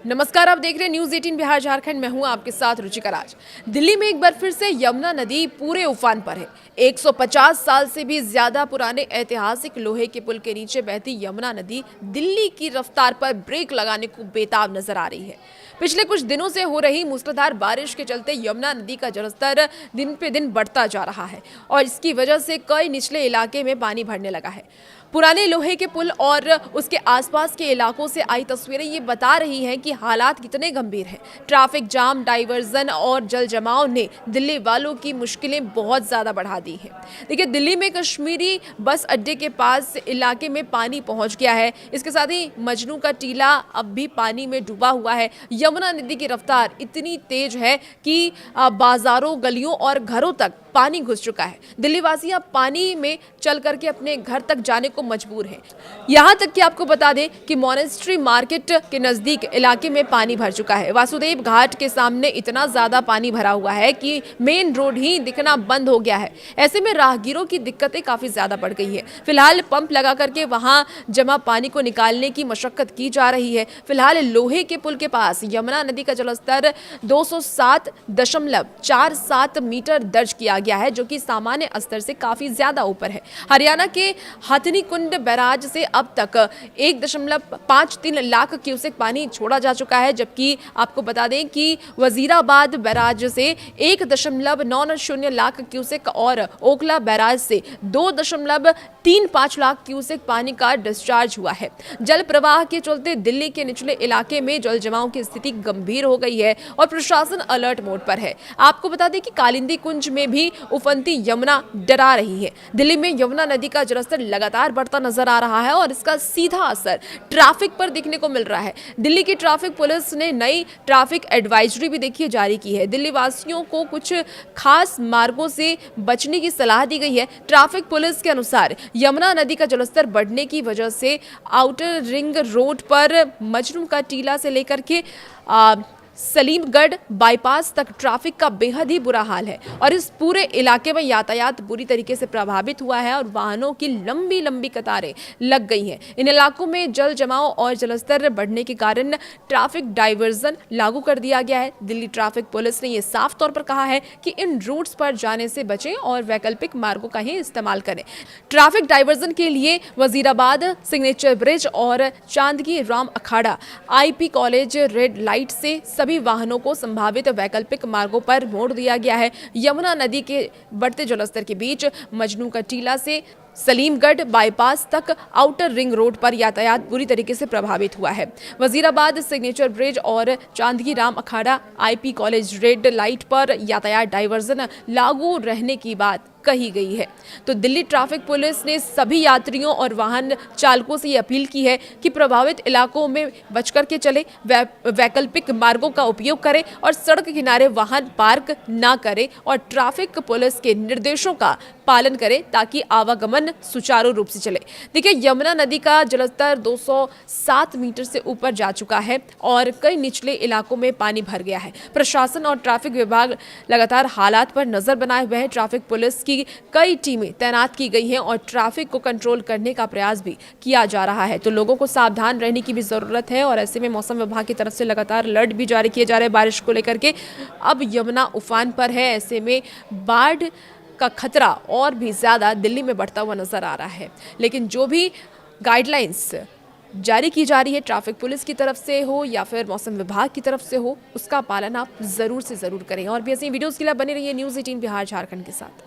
नमस्कार, आप देख रहे हैं न्यूज 18 बिहार झारखंड। मैं हूं आपके साथ रुचिका राज। दिल्ली में एक बार फिर से यमुना नदी पूरे उफान पर है। 150 साल से भी ज्यादा पुराने ऐतिहासिक लोहे के पुल के नीचे बहती यमुना नदी दिल्ली की रफ्तार पर ब्रेक लगाने को बेताब नजर आ रही है। पिछले कुछ दिनों से हो रही मूसलाधार बारिश के चलते यमुना नदी का जलस्तर दिन पे दिन बढ़ता जा रहा है और इसकी वजह से कई निचले इलाके में पानी भरने लगा है। पुराने लोहे के पुल और उसके आसपास के इलाकों से आई तस्वीरें ये बता रही हैं कि हालात कितने गंभीर हैं। ट्रैफिक जाम, डाइवर्जन और जल जमाव ने दिल्ली वालों की मुश्किलें बहुत ज़्यादा बढ़ा दी हैं। देखिए, दिल्ली में कश्मीरी बस अड्डे के पास इलाके में पानी पहुंच गया है। इसके साथ ही मजनू का टीला अब भी पानी में डूबा हुआ है। यमुना नदी की रफ्तार इतनी तेज है कि बाजारों, गलियों और घरों तक पानी घुस चुका है। दिल्ली वासी अब पानी में चल करके अपने घर तक जाने को मजबूर हैं। यहाँ तक कि आपको बता दें कि मॉनेस्ट्री मार्केट के नजदीक इलाके में पानी भर चुका है। वासुदेव घाट के सामने इतना ज्यादा पानी भरा हुआ है कि मेन रोड ही दिखना बंद हो गया है। ऐसे में राहगीरों की दिक्कतें काफी ज्यादा बढ़ गई है। फिलहाल पंप लगा करके वहां जमा पानी को निकालने की मशक्कत की जा रही है। फिलहाल लोहे के पुल के पास यमुना नदी का जलस्तर 207.47 मीटर दर्ज किया गया है, जो कि सामान्य स्तर से काफी ज्यादा ऊपर है। हरियाणा के हथनी कुंड बैराज से अब तक 1.53 लाख क्यूसेक पानी छोड़ा जा चुका है, जबकि आपको बता दें कि वजीराबाद बैराज से 1.90 लाख क्यूसेक और ओखला बैराज से 2.35 लाख क्यूसेक पानी का डिस्चार्ज हुआ है। जल प्रवाह के चलते दिल्ली के निचले इलाके में जल जमाव की स्थिति गंभीर हो गई है और प्रशासन अलर्ट मोड पर है। आपको बता दें कि कालिंदी कुंज में भी उफनती यमुना डरा रही है। दिल्ली में यमुना नदी का जलस्तर लगातार बढ़ता नजर आ रहा है और इसका सीधा असर ट्रैफिक पर दिखने को मिल रहा है। दिल्ली की ट्रैफिक पुलिस ने नई ट्रैफिक एडवाइजरी भी देखिए जारी की है। दिल्ली वासियों को कुछ खास मार्गों से बचने की सलाह दी गई है। ट्रैफिक पुलिस के अनुसार यमुना नदी का जलस्तर बढ़ने की वजह से आउटर रिंग रोड पर मजनू का टीला से लेकर के सलीमगढ़ बाईपास तक ट्रैफिक का बेहद ही बुरा हाल है और इस पूरे इलाके में यातायात बुरी तरीके से प्रभावित हुआ है और वाहनों की लंबी लंबी कतारें लग गई हैं। इन इलाकों में जल जमाव और जलस्तर बढ़ने के कारण ट्रैफिक डाइवर्जन लागू कर दिया गया है। दिल्ली ट्रैफिक पुलिस ने यह साफ तौर पर कहा है कि इन रूट्स पर जाने से बचें और वैकल्पिक मार्गों का ही इस्तेमाल करें। ट्रैफिक डाइवर्जन के लिए वजीराबाद सिग्नेचर ब्रिज और चांदगी राम अखाड़ा IP कॉलेज रेड लाइट से सभी वाहनों को संभावित वैकल्पिक मार्गों पर मोड़ दिया गया है। यमुना नदी के बढ़ते जलस्तर के बीच मजनू का टीला से सलीमगढ़ बाईपास तक आउटर रिंग रोड पर यातायात बुरी तरीके से प्रभावित हुआ है। वजीराबाद सिग्नेचर ब्रिज और चांदगी राम अखाड़ा IP कॉलेज रेड लाइट पर यातायात डाइवर्जन लागू रहने की बात कही गई है। तो दिल्ली ट्रैफिक पुलिस ने सभी यात्रियों और वाहन चालकों से ये अपील की है कि प्रभावित इलाकों में बचकर के चले, वैकल्पिक मार्गों का उपयोग करें और सड़क किनारे वाहन पार्क ना करें और ट्रैफिक पुलिस के निर्देशों का पालन करें ताकि आवागमन सुचारू रूप से चले। देखिए, यमुना नदी का जलस्तर 207 मीटर से ऊपर जा चुका है और कई निचले इलाकों में पानी भर गया है। प्रशासन और ट्रैफिक विभाग लगातार हालात पर नजर बनाए हुए हैं। ट्रैफिक पुलिस की कई टीमें तैनात की गई हैं और ट्रैफिक को कंट्रोल करने का प्रयास भी किया जा रहा है। तो लोगों को सावधान रहने की भी जरूरत है और ऐसे में मौसम विभाग की तरफ से लगातार अलर्ट भी जारी किए जा रहे हैं बारिश को लेकर के। अब यमुना उफान पर है, ऐसे में बाढ़ का खतरा और भी ज्यादा दिल्ली में बढ़ता हुआ नजर आ रहा है। लेकिन जो भी गाइडलाइंस जारी की जा रही है ट्रैफिक पुलिस की तरफ से हो या फिर मौसम विभाग की तरफ से हो, उसका पालन आप जरूर से जरूर करें। और भी ऐसी वीडियोस के लिए बने रहिए न्यूज़ 18 बिहार झारखंड के साथ।